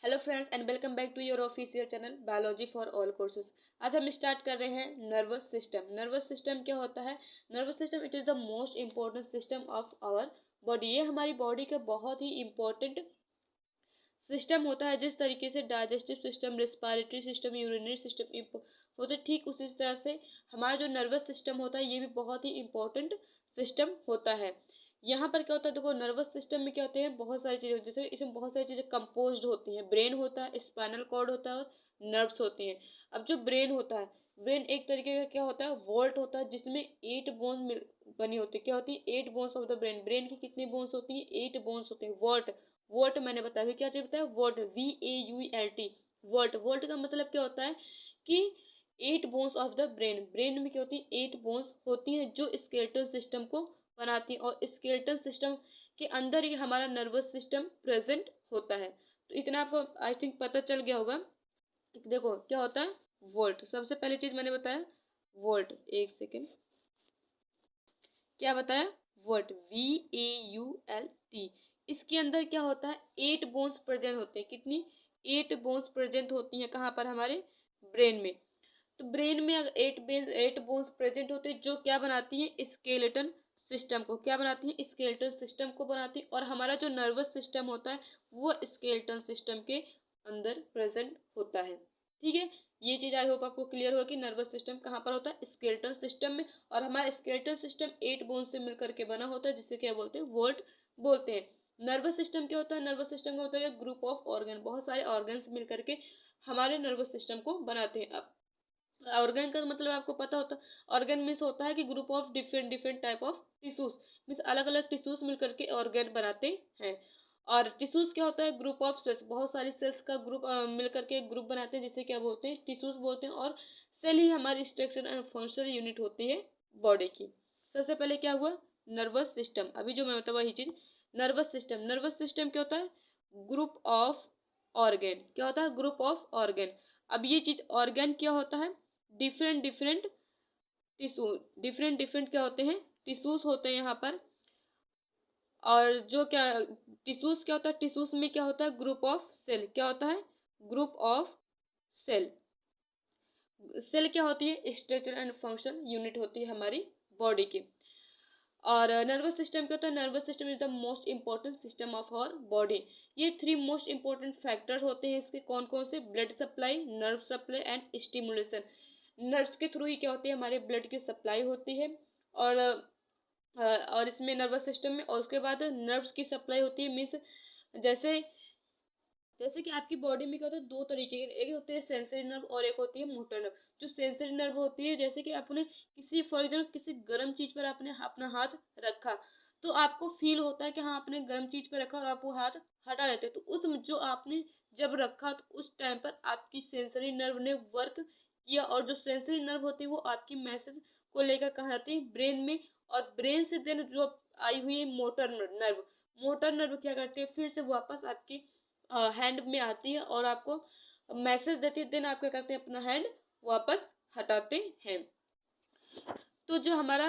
Hello friends and welcome back to your official channel biology for all courses. आज हम start कर रहे हैं नर्वस सिस्टम। नर्वस सिस्टम क्या होता है? Nervous system it is the most important system of our body. ये हमारी बॉडी का बहुत ही इम्पोर्टेंट सिस्टम होता है। जिस तरीके से digestive system, respiratory system, urinary system होते हैं, ठीक उसी तरह से हमारा जो नर्वस सिस्टम होता है ये भी बहुत ही इम्पोर्टेंट सिस्टम होता है। यहाँ पर क्या होता है, देखो नर्वस सिस्टम में क्या होते हैं, बहुत सारी चीज़ें होती है। जैसे इसमें बहुत सारी चीज़ें कंपोज्ड होती हैं। ब्रेन होता है, स्पाइनल कॉर्ड होता है और नर्व्स होती हैं। अब जो ब्रेन होता है, ब्रेन एक तरीके का क्या होता है, वॉल्ट होता है, जिसमें 8 बोन बनी होती है। क्या होती है? 8 bones of the brain. Brain की कितनी बोन्स होती हैं? 8 बोन्स होते हैं। वॉल्ट, वॉल्ट मैंने बताया क्या चीज बताया? Vault, VAULT, vault. वॉल्ट का मतलब क्या होता है कि 8 bones of the brain. Brain में क्या होती है? 8 बोन्स होती हैं जो स्केलेटल सिस्टम को बनाती हैं, और स्केलेटल सिस्टम के अंदर ही हमारा नर्वस सिस्टम प्रेजेंट होता है। तो इतना आपको आई थिंक पता चल गया होगा। देखो क्या होता है, वोल्ट। सबसे पहली चीज मैंने बताया वोल्ट। एक सेकेंड, क्या बताया? Volt, VAULT। इसके अंदर क्या होता है? 8 बोन्स प्रेजेंट होते हैं। कितनी? 8 बोन्स प्रेजेंट होती हैं। कहाँ पर? हमारे ब्रेन में। तो ब्रेन में अगर 8 बोन्स प्रेजेंट होते हैं जो क्या बनाती हैं? स्केलेटन सिस्टम को। क्या बनाती हैं? स्केलेटन सिस्टम को बनाती हैं। और हमारा जो नर्वस सिस्टम होता है वो स्केलेटन सिस्टम के अंदर प्रेजेंट होता है। ठीक है, ये चीज आई होप आपको क्लियर हो कि नर्वस सिस्टम कहाँ पर होता है? स्केलेटन सिस्टम में। और हमारा स्केलेटन सिस्टम 8 बोन से मिलकर के बना होता है, जिसे क्या बोलते हैं? वोल्ट बोलते हैं। नर्वस सिस्टम क्या होता है? नर्वस सिस्टम का मतलब है ग्रुप ऑफ ऑर्गन। बहुत सारे ऑर्गन्स मिलकर के हमारे नर्वस सिस्टम को बनाते हैं। अब ऑर्गन का मतलब आपको पता होता, ऑर्गन मीन्स होता है कि group of different different type of tissues, means अलग अलग टिश्यूज मिलकर के ऑर्गन बनाते हैं। और टिश्यूज क्या होता है? Group of cells. बहुत सारी सेल्स का ग्रुप मिलकर के एक ग्रुप बनाते हैं, जिसे क्या बोलते हैं? टिश्यूज बोलते हैं। और सेल ही हमारी स्ट्रक्चर एंड फंक्शनल यूनिट होती है बॉडी की। सबसे पहले क्या हुआ? Nervous system. अभी जो मैं बताऊँ वही चीज, नर्वस सिस्टम। नर्वस सिस्टम क्या होता है? Group of organ. क्या होता है? Group of organ. अब ये चीज ऑर्गन क्या होता है? Different different tissue, different different क्या होते हैं? टिश्यूज होते हैं यहाँ पर। और जो क्या टिश्यूज क्या होता है? टिश्यूज में क्या होता है? Group of cell. क्या होता है? Group of cell. सेल क्या होती है? स्ट्रक्चर एंड फंक्शन यूनिट होती है हमारी बॉडी की। और नर्वस सिस्टम क्या होता है? Nervous system is the most important system of our body. ये 3 मोस्ट इंपॉर्टेंट फैक्टर होते हैं इसके। कौन कौन से? Blood supply, nerve supply and stimulation. Nerves के थ्रू ही क्या होती है? हमारे ब्लड की सप्लाई होती है। और इसमें नर्वस सिस्टम में, और उसके बाद नर्व्स की सप्लाई होती है। मीन्स जैसे जैसे कि आपकी बॉडी में क्या होता है? 2 तरीके के, एक होते हैं सेंसरी नर्व और एक होती है मोटर नर्व। जो सेंसरी नर्व होती है, जैसे कि आपने किसी फॉर एग्जाम्पल किसी गर्म चीज पर आपने अपना हाथ रखा, तो आपको फील होता है कि हाँ आपने गर्म चीज पर रखा और आप वो हाथ हटा लेते हैं। तो उस जो आपने जब रखा तो उस टाइम पर आपकी सेंसरी नर्व ने वर्क किया, और जो सेंसरी नर्व होती है वो आपकी मैसेज को लेकर कहाँ जाती है? ब्रेन में। और ब्रेन से देन जो आई हुई है मोटर नर्व, मोटर नर्व क्या करती है? फिर से वापस आपकी हैंड में आती है और आपको मैसेज देती है। देन आप क्या करते हैं? अपना हैंड वापस हटाते हैं। तो जो हमारा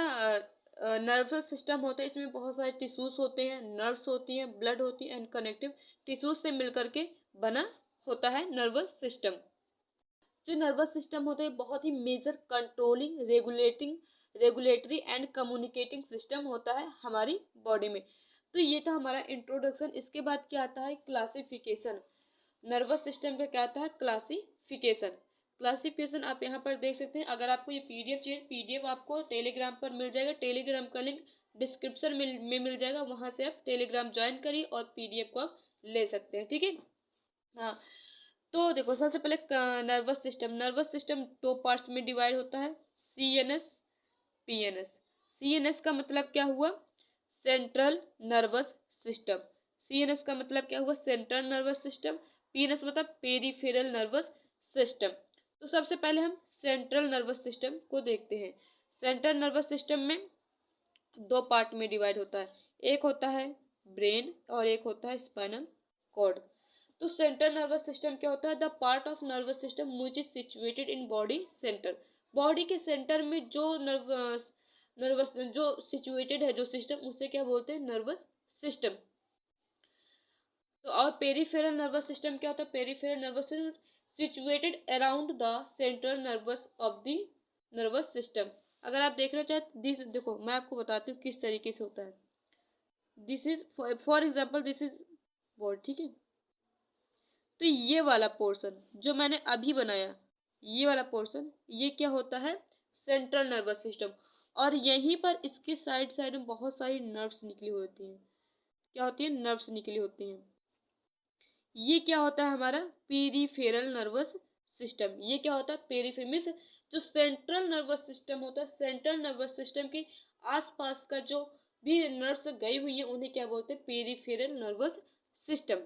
नर्वस सिस्टम होता है, इसमें बहुत सारे टिश्यूज होते हैं, नर्व्स होती हैं, ब्लड होती है एंड कनेक्टिव टिश्यूज से मिलकर के बना होता है नर्वस सिस्टम। जो नर्वस सिस्टम होता है बहुत ही major controlling, regulatory and communicating system होता है हमारी बॉडी में। तो ये था हमारा इंट्रोडक्शन। इसके बाद क्या आता है? क्लासिफिकेशन। नर्वस सिस्टम का क्या आता है? क्लासिफिकेशन। क्लासिफिकेशन आप यहाँ पर देख सकते हैं। अगर आपको ये PDF चाहिए, PDF आपको टेलीग्राम पर मिल जाएगा। टेलीग्राम का लिंक डिस्क्रिप्शन में मिल जाएगा, वहां से आप टेलीग्राम ज्वाइन करिए और PDF को आप ले सकते हैं। ठीक है, हाँ। तो देखो सबसे पहले नर्वस सिस्टम 2 पार्ट्स में डिवाइड होता है, CNS, PNS। CNS का मतलब क्या हुआ? Central nervous system. CNS का मतलब क्या हुआ? Central nervous system. PNS मतलब पेरिफेरल नर्वस सिस्टम। तो सबसे पहले हम सेंट्रल नर्वस सिस्टम को देखते हैं। सेंट्रल नर्वस सिस्टम में 2 पार्ट में डिवाइड होता है। एक होता है ब्रेन और एक होता है स्पाइनल कॉर्ड। तो सेंट्रल नर्वस सिस्टम क्या होता है? The part of nervous system which is situated in body centre. Body के सेंटर में जो नर्वस जो सिचुएटेड है जो सिस्टम, उसे क्या बोलते हैं? Nervous system. तो और पेरिफेरल नर्वस सिस्टम क्या होता है? Peripheral nervous system situated around the central nervous of the nervous system. अगर आप देख रहे हो चाहे देखो मैं आपको बताती हूँ किस तरीके से होता है। This is for example this is body, ठीक है। तो ये वाला पोर्शन जो मैंने अभी बनाया, ये वाला पोर्शन, ये क्या होता है? Central nervous system. और यहीं पर इसके साइड साइड में बहुत सारी नर्व्स निकली होती हैं। क्या होती है? नर्व्स निकली होती हैं। ये क्या होता है? हमारा पेरिफेरल नर्वस सिस्टम। ये क्या होता है? पेरिफेरल मीन्स जो सेंट्रल नर्वस सिस्टम होता है, सेंट्रल नर्वस सिस्टम के आसपास का जो भी नर्व्स गई हुई है उन्हें क्या बोलते हैं? Peripheral nervous system.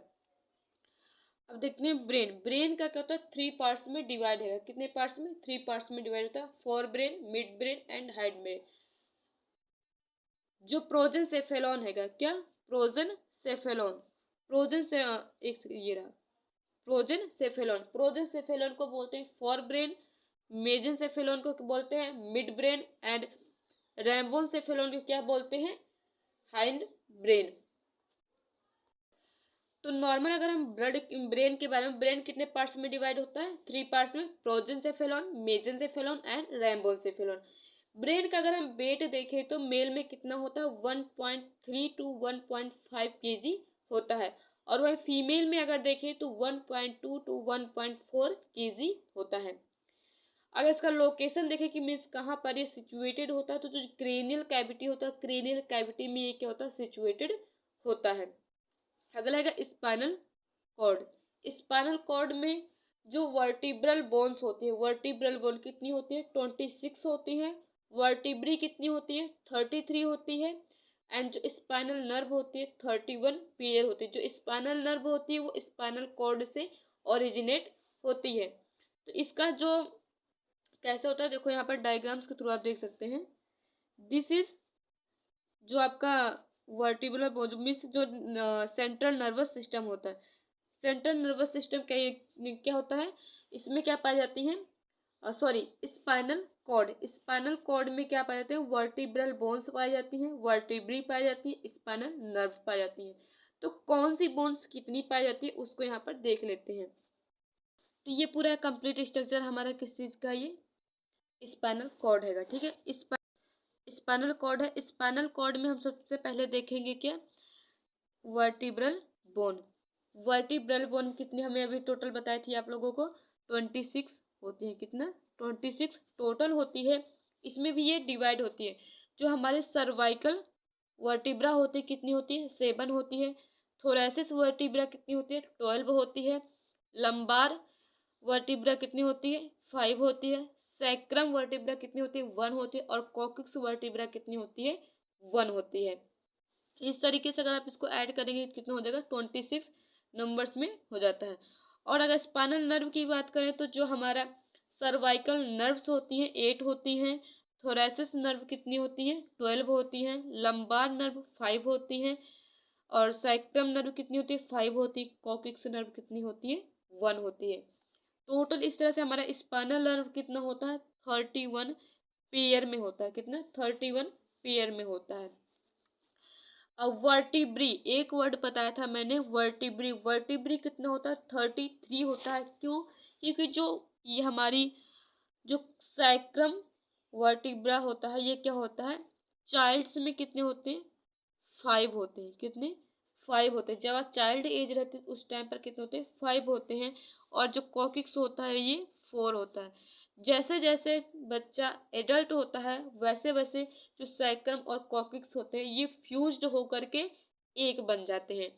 अब देखते हैं ब्रेन। ब्रेन का क्या होता है? 3 पार्ट्स में डिवाइड है। कितने पार्ट्स में? 3 पार्ट्स में डिवाइड होता है। Fore brain, mid brain and hide brain. जो प्रोजेंसेफेलॉन हैगा, क्या? प्रोजेंसेफेलॉन। प्रोजेन से एक ये रहा प्रोजेंसेफेलॉन। प्रोजेंसेफेलॉन को बोलते हैं फोर ब्रेन, मेजेंसेफेलॉन को बोलते हैं मिड ब्रेन एंड रैम्बोसेफेलॉन को क्या बोलते हैं? Hind brain. तो नॉर्मल अगर हम ब्रेन के बारे में, ब्रेन कितने पार्ट्स में डिवाइड होता है? 3 पार्ट्स में, प्रोजेंसेफेलॉन, मेजेंसेफेलॉन एंड रैम्बोसेफेलॉन। ब्रेन का अगर हम वेट देखें तो मेल में कितना होता है? 1.3 टू 1.5 केजी होता है। और वही फीमेल में अगर देखें तो 1.2 टू 1.4 केजी होता है। अगर इसका लोकेशन देखें कि मीन्स कहाँ पर ये सिचुएटेड होता है, तो जो क्रेनियल कैविटी होता है, क्रेनियल कैविटी में ये क्या होता है? सिचुएटेड होता है। अगला है स्पाइनल कॉर्ड। स्पाइनल कॉर्ड में जो वर्टिब्रल बोन्स होती है, वर्टिब्रल बोन कितनी होती है? 26 होती है। वर्टिब्री कितनी होती है? 33 होती है। एंड जो स्पाइनल नर्व होती है 31 पेयर होती है। जो स्पाइनल नर्व होती है वो स्पाइनल कॉर्ड से ओरिजिनेट होती है। तो इसका जो कैसे होता है देखो यहाँ पर डायग्राम्स के थ्रू आप देख सकते हैं। दिस इज जो आपका वर्टिब्रल बोन मीन्स जो सेंट्रल नर्वस सिस्टम होता है। सेंट्रल नर्वस सिस्टम क्या होता है? इसमें क्या पाई जाती है? Sorry, spinal cord. Spinal cord में क्या पाए जाते हैं? वर्टिब्रल बोन्स पाई जाती हैं, वर्टिब्री पाई जाती है, स्पाइनल नर्व पाई जाती हैं। तो कौन सी बोन्स कितनी पाई जाती है उसको यहाँ पर देख लेते हैं। तो ये पूरा कंप्लीट स्ट्रक्चर हमारा किस चीज़ का? ये स्पाइनल कॉर्ड हैगा, ठीक है। स्पाइनल कॉर्ड है। स्पाइनल कॉर्ड में हम सबसे पहले देखेंगे क्या? Vertebral bone. वर्टिब्रल बोन कितनी हमें अभी टोटल बताई थी आप लोगों को? 26 होती है। कितना? 26 टोटल होती है। इसमें भी ये डिवाइड होती है। जो हमारे सर्वाइकल वर्टिब्रा होती है कितनी होती है? 7 होती है। थोरेसिस वर्टिब्रा कितनी होती है? 12 होती है। लंबार वर्टिब्रा कितनी होती है? 5 होती है। सैक्रम वर्टिब्रा कितनी होती है? 1 होती है। और कॉक्सिक्स वर्टिब्रा कितनी होती है? 1 होती है। इस तरीके से अगर आप इसको ऐड करेंगे कितना हो जाएगा? 26 नंबर्स में हो जाता है। और अगर स्पाइनल नर्व की बात करें तो जो हमारा सर्वाइकल नर्व्स होती हैं 8 होती हैं। थोरेसिस नर्व कितनी होती हैं? 12 होती हैं। लंबार नर्व 5 होती हैं। और सैक्रम नर्व कितनी होती है? 5 होती है। कॉक्सिक्स नर्व कितनी होती है? 1 होती है। टोटल इस तरह से हमारा स्पाइनल नर्व कितना होता है? 31 पेयर में होता है। कितना? 31 पेयर में होता है। अब वर्टिब्री, एक वर्ड बताया था मैंने, वर्टिब्री। वर्टिब्री कितना होता है? 33 होता है। क्यों? क्योंकि जो ये हमारी जो सैक्रम वर्टिब्रा होता है ये क्या होता है? चाइल्ड्स में कितने होते हैं? 5 होते हैं। कितने? 5 होते हैं। जब आप चाइल्ड एज रहते हैं उस टाइम पर कितने होते हैं? 5 होते हैं। और जो कॉक्सिक्स होता है ये 4 होता है। जैसे जैसे बच्चा एडल्ट होता है वैसे वैसे जो सैक्रम और कॉक्सिक्स होते हैं ये फ्यूज्ड होकर के एक बन जाते हैं।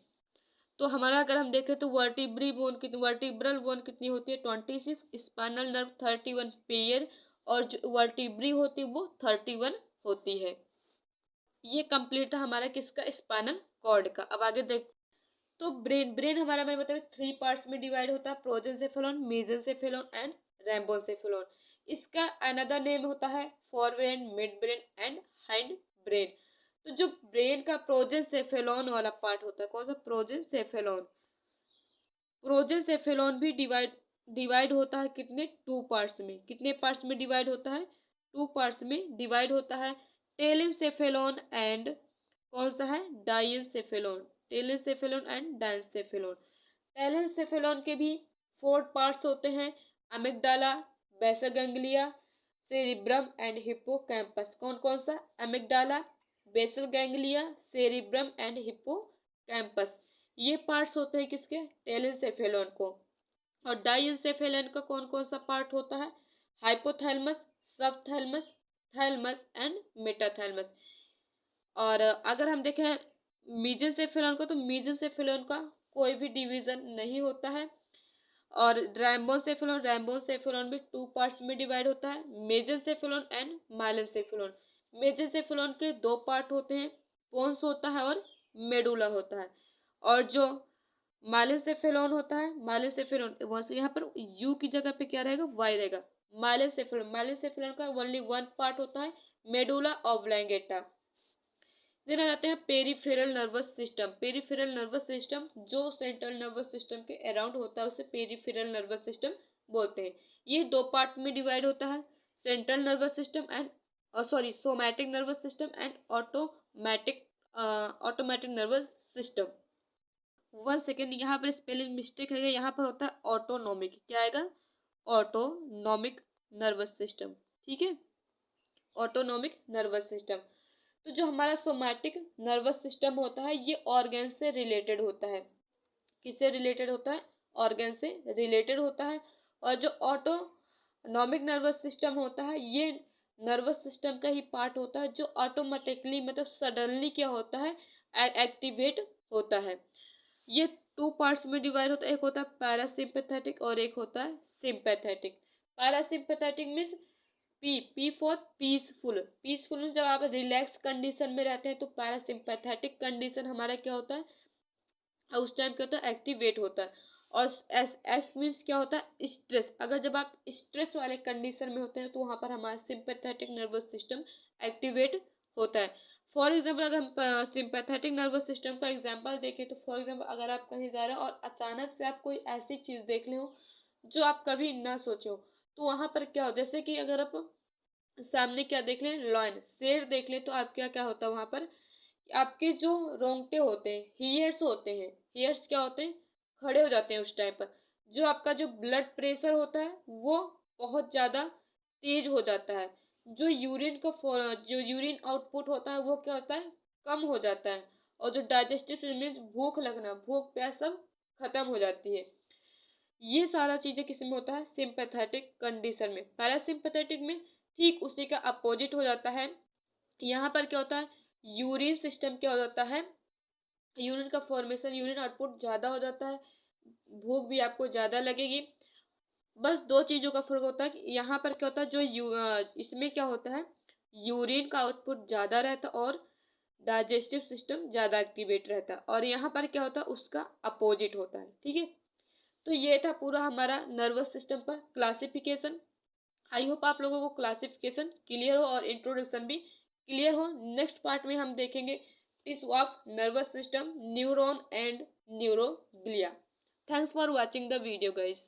तो हमारा अगर हम देखें तो वर्टिब्रल बोन कितनी होती है? 26। Spinal nerve 31 pair. और जो वर्टिब्री होती है वो 31 होती है। ये कंप्लीट था हमारा किसका? स्पाइनल कॉर्ड का। अब आगे देख तो ब्रेन हमारा मैं बताऊँ 3 पार्ट्स में डिवाइड होता है। प्रोजेंसेफेलॉन, मेसेंसेफेलॉन एंड रैम्बोसेफेलॉन। इसका अनदर नेम होता है fore brain, mid brain and hind brain. तो जो ब्रेन का प्रोजेंसेफेलॉन वाला पार्ट होता है, कौन सा? प्रोजेंसेफेलॉन। प्रोजेंसेफेलॉन भी डिवाइड होता है कितने? 2 पार्ट्स में। कितने पार्ट्स में डिवाइड होता है? 2 पार्ट्स में डिवाइड होता है। टेलेंसेफेलॉन एंड कौन सा है? डाइएंसेफेलॉन। टेलेंसेफेलॉन एंड डायंसेफेलॉन। टेलेंसेफेलॉन के भी 4 पार्ट्स होते हैं, amygdala, basal ganglia, cerebrum and hippocampus. कौन कौन सा? Amygdala, basal ganglia, cerebrum and hippocampus. ये पार्ट्स होते हैं किसके? टेलेंसेफेलॉन को। और डायंसेफेलॉन का कौन कौन सा पार्ट होता है? Hypothalamus, subthalamus, thalamus and metathalamus. और अगर हम देखें मीजेंसेफेलॉन को, तो मीजेंसेफेलॉन का कोई भी डिवीजन नहीं होता है। और रैम्बोसेफेलॉन भी 2 पार्ट्स में डिवाइड होता है, मेजेंसेफेलॉन एंड माइलेंसेफेलॉन। मेजेंसेफेलॉन के 2 पार्ट होते हैं, पोन्स होता है और मेडुला होता है। और जो माइलेंसेफेलॉन होता है, माइलेंसेफेलॉन वहां से यहाँ पर यू की जगह पे क्या रहेगा? वाई रहेगा। माइलेंसेफेलॉन का ओनली 1 पार्ट होता है, मेडुला ऑब्लांगेटा। देन आ जाते हैं peripheral nervous system. Peripheral nervous system जो सेंट्रल नर्वस सिस्टम के अराउंड होता है उसे पेरिफेरल नर्वस सिस्टम बोलते हैं। ये 2 पार्ट में डिवाइड होता है, central nervous system and somatic nervous system and automatic nervous system. 1 second, यहाँ पर स्पेलिंग मिस्टेक है, यहाँ पर होता है ऑटोनॉमिक। क्या आएगा? Autonomic nervous system. ठीक है, ऑटोनॉमिक नर्वस सिस्टम। तो जो हमारा सोमैटिक नर्वस सिस्टम होता है ये ऑर्गन से रिलेटेड होता है। किससे रिलेटेड होता है? ऑर्गन से रिलेटेड होता है। और जो ऑटोनॉमिक नर्वस सिस्टम होता है ये नर्वस सिस्टम का ही पार्ट होता है जो ऑटोमेटिकली मतलब सडनली क्या होता है? एक्टिवेट होता है। ये 2 पार्ट्स में डिवाइड होता है, एक होता है पैरासिम्पैथेटिक और एक होता है sympathetic. Parasympathetic means P for peaceful. Peaceful जब आप रिलैक्स कंडीशन में रहते हैं तो पैरासिम्पैथेटिक कंडीशन हमारा क्या होता है? उस टाइम क्या होता है? एक्टिवेट होता है। और एस मीन्स क्या होता है? स्ट्रेस। अगर जब आप स्ट्रेस वाले कंडीशन में होते हैं तो वहाँ पर हमारा सिंपैथेटिक नर्वस सिस्टम एक्टिवेट होता है। फॉर एग्जाम्पल अगर हम सिंपैथेटिक नर्वस सिस्टम का एग्जाम्पल देखें तो फॉर एग्जाम्पल अगर आप कहीं जा रहे हो और अचानक से आप कोई ऐसी चीज़ देख ले हो जो आप कभी ना सोचे हो, तो वहाँ पर क्या हो? जैसे कि अगर आप सामने क्या देख लें? लॉयन, शेर देख लें, तो आप क्या होता है वहाँ पर? आपके जो रोंगटे होते हैं, हेयर्स होते हैं, हेयर्स क्या होते हैं? खड़े हो जाते हैं उस टाइम पर। जो आपका जो ब्लड प्रेशर होता है वो बहुत ज़्यादा तेज हो जाता है। जो यूरिन आउटपुट होता है वो क्या होता है? कम हो जाता है। और जो डाइजेस्टिव मीन्स भूख लगना, भूख प्यास सब खत्म हो जाती है। ये सारा चीजें किस में होता है? सिंपैथेटिक कंडीशन में। पैरासिम्पैथेटिक में ठीक उसी का अपोजिट हो जाता है। यहाँ पर क्या होता है? यूरिन सिस्टम क्या हो जाता है? यूरिन का फॉर्मेशन, यूरिन आउटपुट ज़्यादा हो जाता है, भूख भी आपको ज़्यादा लगेगी। बस 2 चीज़ों का फर्क होता है कि यहाँ पर क्या होता है? इसमें क्या होता है? यूरिन का आउटपुट ज़्यादा रहता है और डाइजेस्टिव सिस्टम ज़्यादा एक्टिवेट रहता है। और यहाँ पर क्या होता है? उसका अपोजिट होता है। ठीक है, तो ये था पूरा हमारा नर्वस सिस्टम पर क्लासिफिकेशन। आई होप आप लोगों को क्लासिफिकेशन क्लियर हो और इंट्रोडक्शन भी क्लियर हो। नेक्स्ट पार्ट में हम देखेंगे tissue of nervous system, neuron and neuroglia. Thanks for watching the video guys.